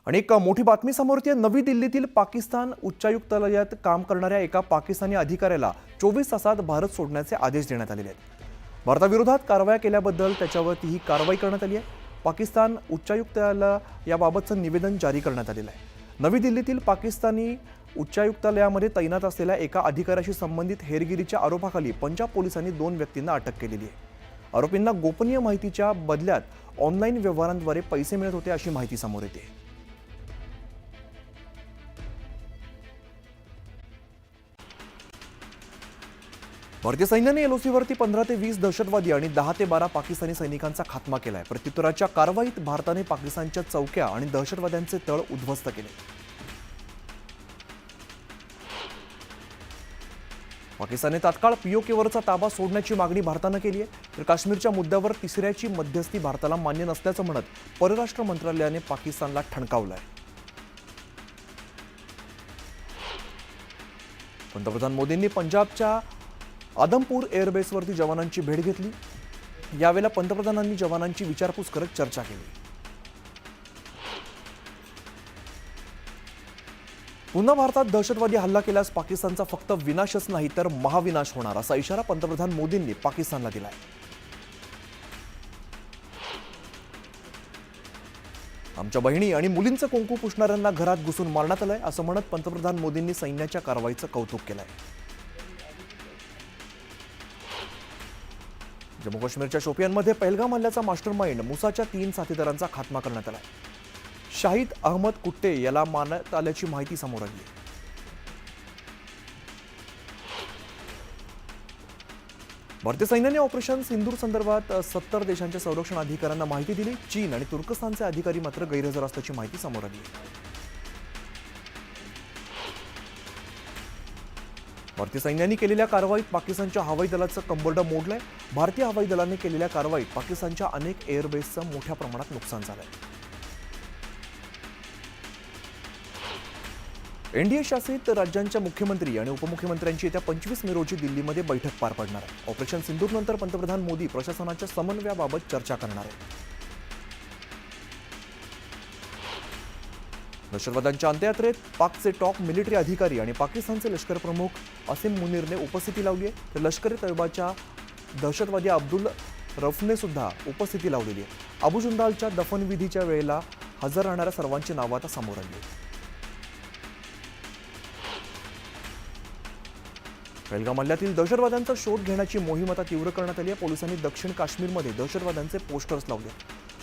आणि एक मोठी बातमी समोर येते। नवी दिल्लीतील पाकिस्तान उच्चायुक्तालयात काम करणाऱ्या एका पाकिस्तानी अधिकाऱ्याला 24 तासात भारत सोडण्याचे आदेश देण्यात आलेले आहेत। भारताविरोधात कारवाया केल्याबद्दल त्याच्यावरती ही कारवाई करण्यात आली आहे। पाकिस्तान उच्चायुक्तालयाला याबाबतचं निवेदन जारी करण्यात आलेलं आहे। नवी दिल्लीतील पाकिस्तानी उच्चायुक्तालयामध्ये तैनात असलेल्या एका अधिकाऱ्याशी संबंधित हेरगिरीच्या आरोपाखाली पंजाब पोलिसांनी 2 व्यक्तींना अटक केलेली आहे। आरोपींना गोपनीय माहितीच्या बदल्यात ऑनलाईन व्यवहारांद्वारे पैसे मिळत होते अशी माहिती समोर येते। भारतीय सैन्याने एलओसीवरती 15 ते 20 दहशतवादी आणि 10 ते 12 पाकिस्तानी सैनिकांचा खात्मा केलाय। प्रत्युत्तराच्या कारवाईत भारताने पाकिस्तानच्या चौक्या आणि दहशतवाद्यांचे तळ उद्ध्वस्त केले। पाकिस्तानने तात्काळ पीओकेवरचा ताबा सोडण्याची मागणी भारतानं केली आहे, तर काश्मीरच्या मुद्द्यावर तिसऱ्याची मध्यस्थी भारताला मान्य नसल्याचं म्हणत परराष्ट्र मंत्रालयाने पाकिस्तानला ठणकावलंय। पंतप्रधान मोदींनी पंजाबच्या आदमपूर एअरबेसवरती जवानांची भेट घेतली। यावेळेला पंतप्रधानांनी जवानांची विचारपूस करत चर्चा केली। पुन्हा भारतात दहशतवादी हल्ला केल्यास पाकिस्तानचा फक्त विनाशच नाही तर महाविनाश होणार असा इशारा पंतप्रधान मोदींनी पाकिस्तानला दिलाय। आमच्या बहिणी आणि मुलींचं कुंकू पुसणाऱ्यांना घरात घुसून मारण्यात आलंय असं म्हणत पंतप्रधान मोदींनी सैन्याच्या कारवाईचं कौतुक केलंय। जम्मू काश्मीरच्या शोपियानमध्ये पहलगाम हल्ल्याचा मास्टरमाइंड मुसाच्या 3 साथीदारांचा खात्मा करण्यात आला। शाहिद अहमद कुट्टे याला मारण्यात आल्याची माहिती समोर आली आहे। भारतीय सैन्याने ऑपरेशन सिंदूर संदर्भात 70 देशांच्या संरक्षण अधिकाऱ्यांना माहिती दिली। चीन आणि तुर्कस्तानचे अधिकारी मात्र गैरहजर असल्याची माहिती समोर आली आहे। भारतीय सैन्याने केलेल्या कारवाईत पाकिस्तानच्या हवाई दलाचं कंबरडं मोडलंय। भारतीय हवाई दलाने केलेल्या कारवाईत पाकिस्तानच्या अनेक एअरबेसचं मोठ्या प्रमाणात नुकसान झालंय। एनडीए शासित राज्यांच्या मुख्यमंत्री आणि उपमुख्यमंत्र्यांची येत्या 25 मे रोजी दिल्लीमध्ये बैठक पार पडणार आहे। ऑपरेशन सिंदूर नंतर पंतप्रधान मोदी प्रशासनाच्या समन्वयाबाबत चर्चा करणार आहेत। दहशतवाद्यांच्या अंत्ययात्रेत पाकचे टॉप मिलिटरी अधिकारी आणि पाकिस्तानचे लष्कर प्रमुख असीम मुनीरने उपस्थिती लावली आहे, तर लष्कर ए तैयबाच्या दहशतवादी अब्दुल रफने सुद्धा उपस्थिती लावलेली आहे। अबू जुंदालच्या दफनविधीच्या वेळेला हजर राहणाऱ्या सर्वांची नावं आता समोर आली आहेत। पहलगाम हल्ल्यातील दहशतवाद्यांचा शोध घेण्याची मोहीम आता तीव्र करण्यात आली आहे। पोलिसांनी दक्षिण काश्मीरमध्ये दहशतवाद्यांचे पोस्टर्स लावले।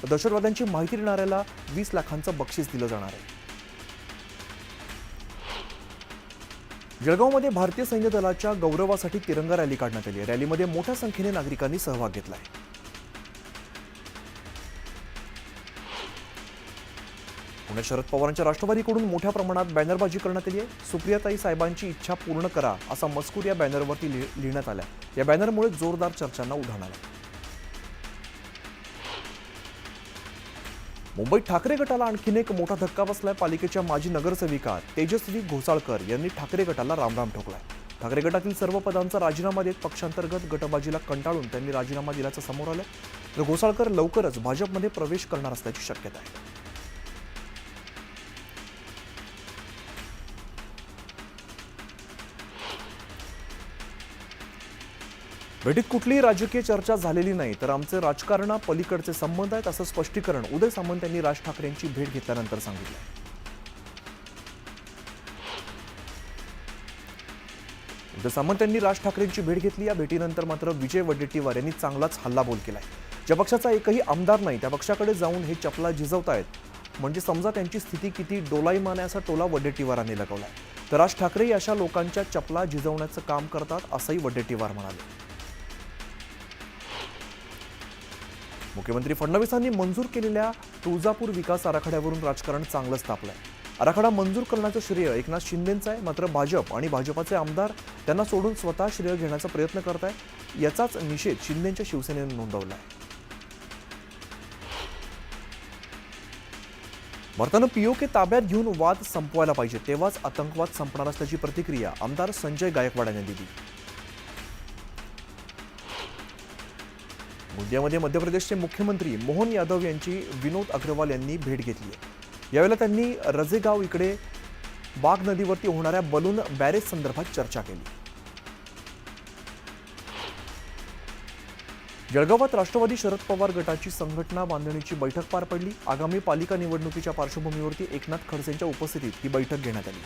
दहशतवाद्यांची माहिती देणाऱ्याला 20 लाखांचं बक्षीस दिलं जाणार आहे। जळगावमध्ये भारतीय सैन्य दलाच्या गौरवासाठी तिरंगा रॅली काढण्यात आली आहे। रॅलीमध्ये मोठ्या संख्येने नागरिकांनी सहभाग घेतलाय। पुण्यात शरद पवारांच्या राष्ट्रवादीकडून मोठ्या प्रमाणात बॅनरबाजी करण्यात आली आहे। सुप्रियाताई साहेबांची इच्छा पूर्ण करा असा मजकूर या बॅनरवरती लिहिण्यात आला। या बॅनरमुळे जोरदार चर्चांना उधाण आलं। मुंबईत ठाकरे गटाला आणखीन एक मोठा धक्का बसलाय। पालिकेच्या माजी नगरसेविका तेजस्वी घोसाळकर यांनी ठाकरे गटाला रामराम ठोकलाय। ठाकरे गटातील सर्व पदांचा राजीनामा देत पक्षांतर्गत गटबाजीला कंटाळून त्यांनी राजीनामा दिल्याचं समोर आलं, तर घोसाळकर लवकरच भाजपमध्ये प्रवेश करणार असल्याची शक्यता आहे। भेटीत कुठलीही राजकीय चर्चा झालेली नाही, तर आमचे राजकारणा पलीकडचे संबंध आहेत असं स्पष्टीकरण उदय सामंत यांनी राज ठाकरेंची भेट घेतल्यानंतर सांगितलं। उदय सामंत यांनी राज ठाकरेंची भेट घेतली। या भेटीनंतर मात्र विजय वडेट्टीवार यांनी चांगलाच हल्लाबोल केलाय। ज्या पक्षाचा एकही आमदार नाही त्या पक्षाकडे जाऊन हे चपला झिजवतायत, म्हणजे समजा त्यांची स्थिती किती डोलायमान आहे असा टोला वडेट्टीवारांनी लगावलाय। तर राज ठाकरे अशा लोकांच्या चपला झिजवण्याचं काम करतात असंही वडेट्टीवार म्हणाले। मुख्यमंत्री फडणवीसांनी मंजूर केलेल्या तुळजापूर विकास आराखड्यावरून राजकारण चांगलंच तापलंय। आराखडा मंजूर करण्याचं श्रेय एकनाथ शिंदेंचं आहे, मात्र भाजप आणि भाजपाचे आमदार त्यांना सोडून स्वतः श्रेय घेण्याचा प्रयत्न करत आहेत। याचाच निषेध शिंदेंच्या शिवसेनेने नोंदवलाय। भारतानं पीओके ताब्यात घेऊन वाद संपवायला पाहिजे, तेव्हाच आतंकवाद संपणार असल्याची प्रतिक्रिया आमदार संजय गायकवाड यांनी दिली। गोंदियामध्ये मध्य प्रदेशचे मुख्यमंत्री मोहन यादव यांची विनोद अग्रवाल यांनी भेट घेतली आहे। यावेळेला त्यांनी रजेगाव इकडे बाग नदीवरती होणाऱ्या बलून बॅरेज संदर्भात चर्चा केली. जळगावात राष्ट्रवादी शरद पवार गटाची संघटना बांधणीची बैठक पार पडली. आगामी पालिका निवडणुकीच्या पार्श्वभूमीवरती एकनाथ खडसेंच्या उपस्थितीत ही बैठक घेण्यात आली.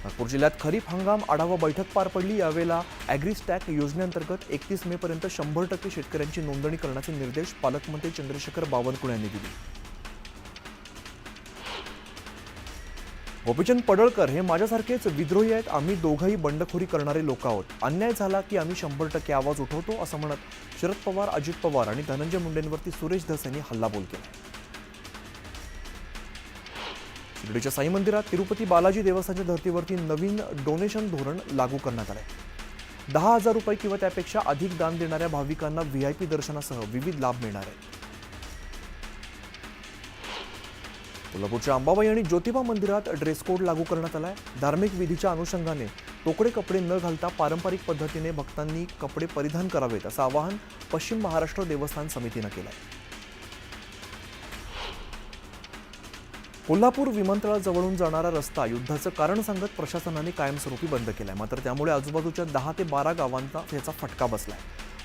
नागपूर जिल्ह्यात खरीप हंगाम आढावा बैठक पार पडली. यावेळेला ॲग्रीस्टॅक योजनेअंतर्गत 31 मे पर्यंत 100% शेतकऱ्यांची नोंदणी करण्याचे निर्देश पालकमंत्री चंद्रशेखर बावनकुळे यांनी दिले. गोपीचंद पडळकर हे माझ्यासारखेच विद्रोही आहेत. आम्ही दोघंही बंडखोरी करणारे लोक आहोत. अन्याय झाला की आम्ही 100% आवाज उठवतो असं म्हणत शरद पवार, अजित पवार आणि धनंजय मुंडेंवरती सुरेश धस यांनी हल्लाबोल केला. शिर्डीच्या साई मंदिरात तिरुपती बालाजी देवस्थानच्या धर्तीवरती नवीन डोनेशन धोरण लागू करण्यात आले. 10,000 रुपये किंवा त्यापेक्षा अधिक दान देणाऱ्या भाविकांना व्हीआयपी दर्शनासह विविध लाभ मिळणार आहेत. कोल्हापूरच्या अंबाबाई आणि ज्योतिबा मंदिरात ड्रेस कोड लागू करण्यात आलाय. धार्मिक विधीच्या अनुषंगाने तोकडे कपडे न घालता पारंपरिक पद्धतीने भक्तांनी कपडे परिधान करावेत असं आवाहन पश्चिम महाराष्ट्र देवस्थान समितीनं केलंय. कोल्हापूर विमानतळाजवळून जाणारा रस्ता युद्धाचं कारण सांगत प्रशासनाने कायमस्वरूपी बंद केलाय. मात्र त्यामुळे आजूबाजूच्या 10 ते 12 गावांना याचा फटका बसलाय.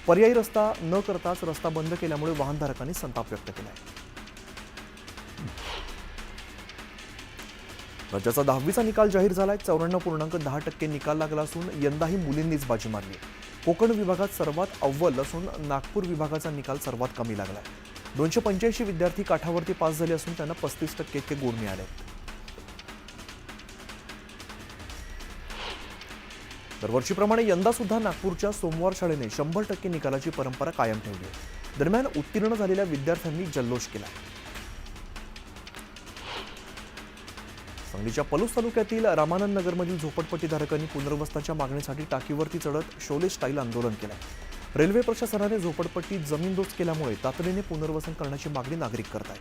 पर्यायी रस्ता न करताच रस्ता बंद केल्यामुळे वाहनधारकांनी संताप व्यक्त केलाय. राज्याचा 10वीचा निकाल जाहीर झालाय. 94.10% निकाल लागला असून यंदाही मुलींनीच बाजी मारली. कोकण विभागात सर्वात अव्वल असून नागपूर विभागाचा निकाल सर्वात कमी लागलाय. 285 विद्यार्थी काठावरती पास झाले असून त्यांना 35% इतके गुण मिळाले. दरवर्षीप्रमाणे यंदा सुद्धा नागपूरच्या सोमवार शाळेने 100% निकालाची परंपरा कायम ठेवली आहे. दरम्यान उत्तीर्ण झालेल्या विद्यार्थ्यांनी जल्लोष केला. सांगलीच्या पलूस तालुक्यातील रामानंद नगरमधील झोपडपट्टीधारकांनी पुनर्वसनाच्या मागणीसाठी टाकीवरती चढत शोले स्टाईल आंदोलन केलं. रेल्वे प्रशासनाने झोपडपट्टीत जमीनदोस्त केल्यामुळे तातडीने पुनर्वसन करण्याची मागणी नागरिक करत आहेत.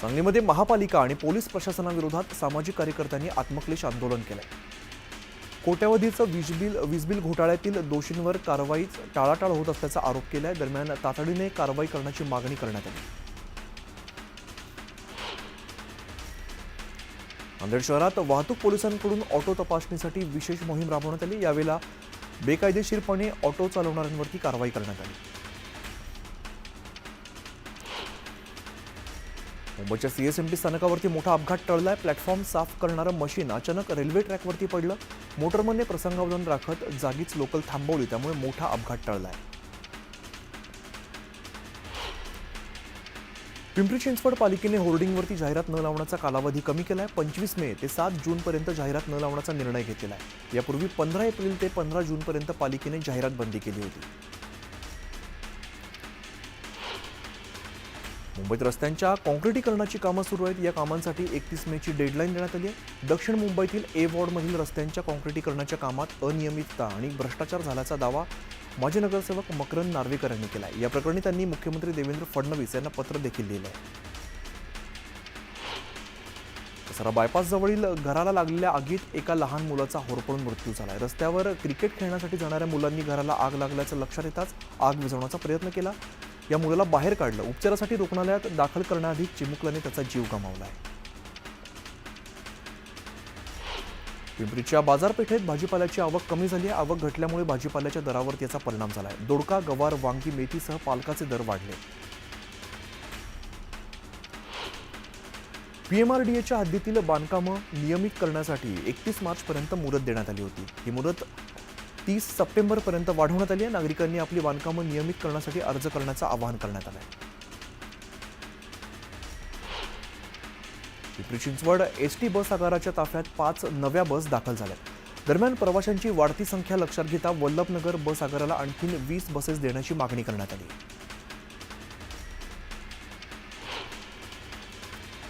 सांगलीमध्ये महापालिका आणि पोलीस प्रशासनाविरोधात सामाजिक कार्यकर्त्यांनी आत्मक्लेश आंदोलन केलंय. कोट्यवधीचं वीजबिल घोटाळ्यातील दोषींवर कारवाईच टाळाटाळ होत असल्याचा आरोप केलाय. दरम्यान तातडीने कारवाई करण्याची मागणी करण्यात आली. नांदेड शहरात वाहतूक पोलिसांकडून ऑटो तपासणीसाठी विशेष मोहीम राबवण्यात आली. यावेळेला बेकायदेशीरपणे ऑटो चालवणाऱ्यांवरती कारवाई करण्यात आली. मुंबईच्या सीएसएमटी स्थानकावरती मोठा अपघात टळलाय. प्लॅटफॉर्म साफ करणारं मशीन अचानक रेल्वे ट्रॅकवरती पडलं. मोटरमनने प्रसंगावधान राखत जागीच लोकल थांबवली, त्यामुळे मोठा अपघात टळलाय. पिंपरी चिंचवड पालिकेने होर्डिंगवरती जाहिरात न लावण्याचा कालावधी कमी केलाय. 25 मे ते 7 जूनपर्यंत जाहिरात न लावण्याचा निर्णय घेतलेला आहे. यापूर्वी 15 एप्रिल ते 15 जूनपर्यंत पालिकेने जाहिरात बंदी केली होती. मुंबईत रस्त्यांच्या काँक्रिटीकरणाची कामं सुरू आहेत. या कामांसाठी 31 मेची डेडलाईन देण्यात आली आहे. दक्षिण मुंबईतील ए वॉर्डमधील रस्त्यांच्या काँक्रिटीकरणाच्या कामात अनियमितता आणि भ्रष्टाचार झाल्याचा दावा माजी नगरसेवक मकरंद नार्वेकर यांनी केला आहे. या प्रकरणी त्यांनी मुख्यमंत्री देवेंद्र फडणवीस यांना पत्र देखील लिहिलं आहे. कसारा बायपास जवळील घराला लागलेल्या आगीत एका लहान मुलाचा होरपळून मृत्यू झाला. रस्त्यावर क्रिकेट खेळण्यासाठी जाणाऱ्या मुलांनी घराला आग लागल्याचं लक्षात येताच आग विझवण्याचा प्रयत्न केला. या मुलाला बाहेर काढलं. उपचारासाठी रुग्णालयात दाखल करण्याआधी चिमुकल्याने त्याचा जीव गमावला आहे. पिंपरीच्या बाजारपेठेत भाजीपाल्याची आवक कमी झाली आहे. आवक घटल्यामुळे भाजीपाल्याच्या दरावर याचा परिणाम झाला आहे. दोडका, गवार, वांगी, मेथीसह पालकाचे दर वाढले. पीएमआरडीएच्या हद्दीतील बांधकामं नियमित करण्यासाठी 31 मार्चपर्यंत मुदत देण्यात आली होती. ही मुदत 30 सप्टेंबरपर्यंत वाढवण्यात आली आहे. नागरिकांनी आपली बांधकामं नियमित करण्यासाठी अर्ज करण्याचं आवाहन करण्यात आलं आहे. पिंपरी चिंचवड एसटी बस आगाराच्या ताफ्यात 5 नव्या बस दाखल झाल्या. दरम्यान प्रवाशांची वाढती संख्या लक्षात घेता वल्लभनगर बस आगाराला आणखी 20 बसेस देण्याची मागणी करण्यात आली.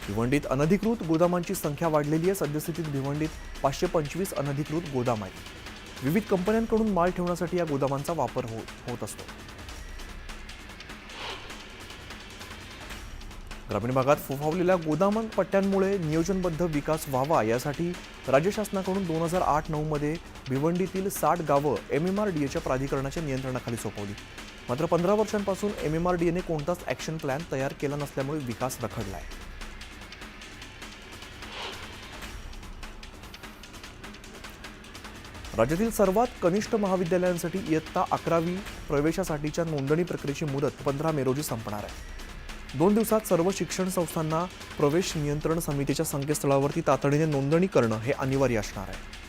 भिवंडीत अनधिकृत गोदामांची संख्या वाढलेली आहे. सद्यस्थितीत भिवंडीत 525 अनधिकृत गोदाम आहेत. विविध कंपन्यांकडून माल ठेवण्यासाठी या गोदामांचा वापर होत असतो. ग्रामीण भागात फोफावलेल्या गोदाम पट्ट्यांमुळे नियोजनबद्ध विकास व्हावा यासाठी राज्य शासनाकडून 2008-9 मध्ये भिवंडीतील 60 गावं MMRDAच्या प्राधिकरणाच्या नियंत्रणाखाली सोपवली. मात्र 15 वर्षांपासून MMRDAने कोणताच ॲक्शन प्लॅन तयार केला नसल्यामुळे विकास रखडलाय. राज्यातील सर्वात कनिष्ठ महाविद्यालयांसाठी इयत्ता 11वी प्रवेशासाठीच्या नोंदणी प्रक्रियेची मुदत 15 मे रोजी संपणार आहे. 2 दिवसात सर्व शिक्षण संस्थांना प्रवेश नियंत्रण समितीच्या संकेतस्थळावरती तातडीने नोंदणी करणं हे अनिवार्य असणार आहे.